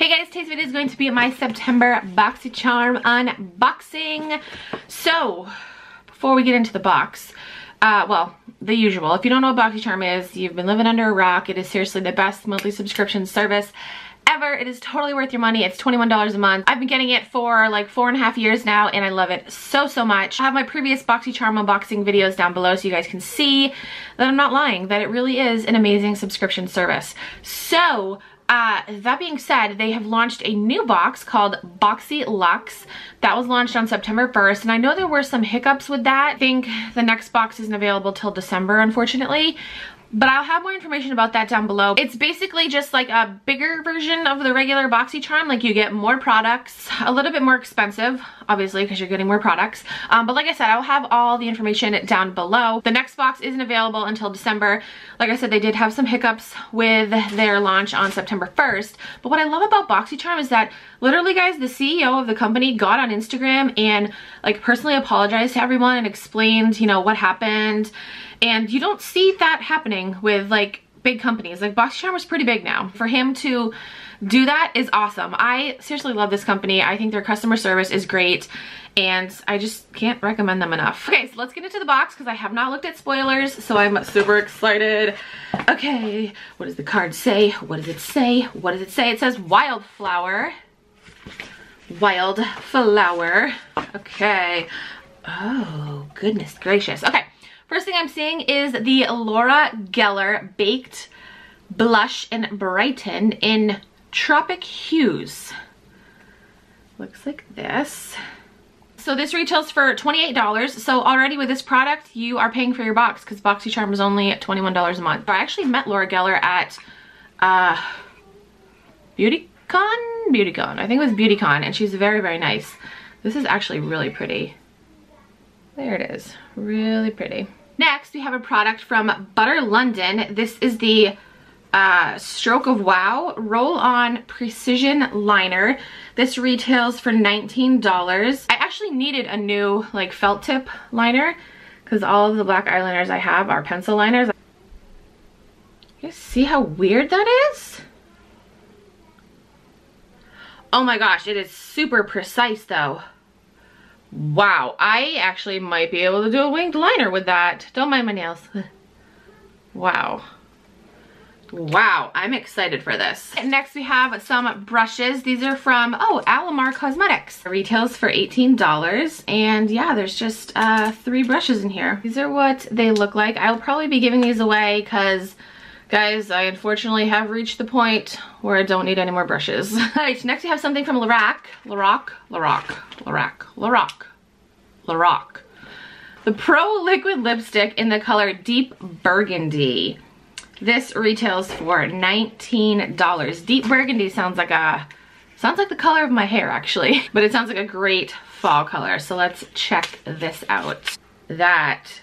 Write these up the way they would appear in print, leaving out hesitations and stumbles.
Hey guys, today's video is going to be my September Boxycharm unboxing. So, before we get into the box, well, the usual. If you don't know what Boxycharm is, you've been living under a rock. It is seriously the best monthly subscription service ever. It is totally worth your money. It's $21 a month. I've been getting it for like 4.5 years now and I love it so much. I have my previous Boxycharm unboxing videos down below so you guys can see that I'm not lying, that it really is an amazing subscription service. So, that being said, they have launched a new box called Boxyluxe that was launched on September 1st, and I know there were some hiccups with that. I think the next box isn't available till December, unfortunately, but I'll have more information about that down below. It's basically just like a bigger version of the regular Boxycharm. Like, you get more products, a little bit more expensive, obviously, because you're getting more products. But like I said, I'll have all the information down below. The next box isn't available until December. Like I said, they did have some hiccups with their launch on September 1st. But what I love about Boxycharm is that literally, guys, the CEO of the company got on Instagram and like personally apologized to everyone and explained, you know, what happened. And you don't see that happening with like big companies. Like, Boxycharm is pretty big now. For him to do that is awesome. I seriously love this company. I think their customer service is great and I just can't recommend them enough. Okay, so let's get into the box because I have not looked at spoilers, so I'm super excited. Okay, what does the card say? What does it say? What does it say? It says wildflower. Wildflower. Okay. Oh, goodness gracious. Okay. First thing I'm seeing is the Laura Geller Baked Blush and Brighten in Tropic Hues. Looks like this. So this retails for $28. So already with this product, you are paying for your box because Boxycharm is only at $21 a month. I actually met Laura Geller at BeautyCon? BeautyCon. I think it was BeautyCon, and she's very nice. This is actually really pretty. There it is. Really pretty. Next, we have a product from Butter London. This is the Stroke of Wow Roll-On Precision Liner. This retails for $19. I actually needed a new like felt tip liner because all of the black eyeliners I have are pencil liners. You see how weird that is? Oh my gosh, it is super precise though. Wow, I actually might be able to do a winged liner with that. Don't mind my nails. Wow. Wow, I'm excited for this. Next we have some brushes. These are from, Alamar Cosmetics. It retails for $18. And yeah, there's just 3 brushes in here. These are what they look like. I'll probably be giving these away because, guys, I unfortunately have reached the point where I don't need any more brushes. Alright, next we have something from Lorac. The Pro Liquid Lipstick in the color Deep Burgundy. This retails for $19. Deep Burgundy sounds like the color of my hair, actually. But it sounds like a great fall color. So let's check this out. That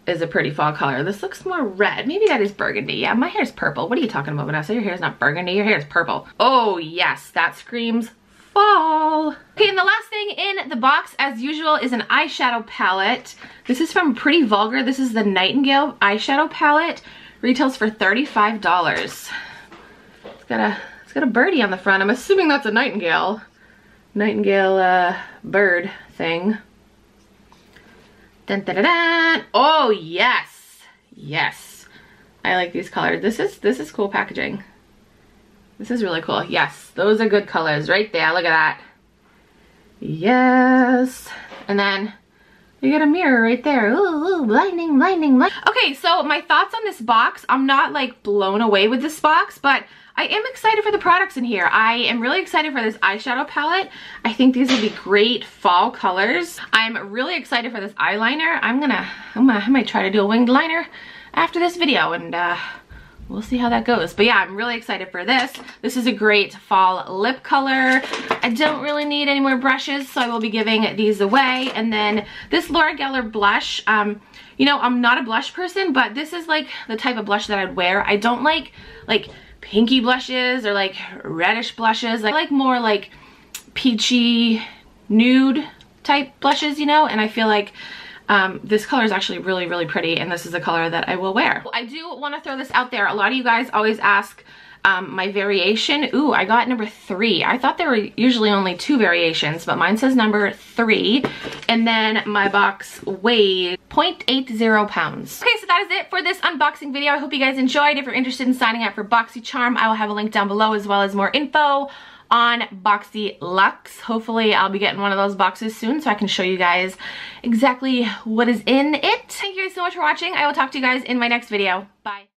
is a pretty fall color. This looks more red. Maybe that is burgundy. Yeah, my hair's purple. What are you talking about, Vanessa? Your hair's not burgundy. Your hair is purple. Oh, yes. That screams fall. Okay, and the last thing in the box, as usual, is an eyeshadow palette. This is from Pretty Vulgar. This is the Nightingale eyeshadow palette. Retails for $35. It's got a birdie on the front. I'm assuming that's a nightingale. Nightingale bird thing. Dun, dun, dun, dun. Oh yes, yes. I like these colors. This is cool packaging. This is really cool. Yes, those are good colors right there. Look at that. Yes. And then you get a mirror right there. Ooh, blinding, blinding, blinding. Okay, so my thoughts on this box. I'm not like blown away with this box, but I am excited for the products in here. I am really excited for this eyeshadow palette. I think these will be great fall colors. I'm really excited for this eyeliner. I might try to do a winged liner after this video, and we'll see how that goes. But yeah, I'm really excited for this. This is a great fall lip color. I don't really need any more brushes, so I will be giving these away. And then this Laura Geller blush. You know, I'm not a blush person, but this is like the type of blush that I'd wear. I don't like pinky blushes or like reddish blushes. I like more like peachy nude type blushes, you know, and I feel like this color is actually really pretty, and this is a color that I will wear. I do want to throw this out there. A lot of you guys always ask My variation, ooh, I got number 3. I thought there were usually only 2 variations, but mine says number 3. And then my box weighs 0.80 pounds. Okay, so that is it for this unboxing video. I hope you guys enjoyed. If you're interested in signing up for Boxycharm, I will have a link down below as well as more info on BoxyLuxe. Hopefully I'll be getting one of those boxes soon so I can show you guys exactly what is in it. Thank you guys so much for watching. I will talk to you guys in my next video. Bye.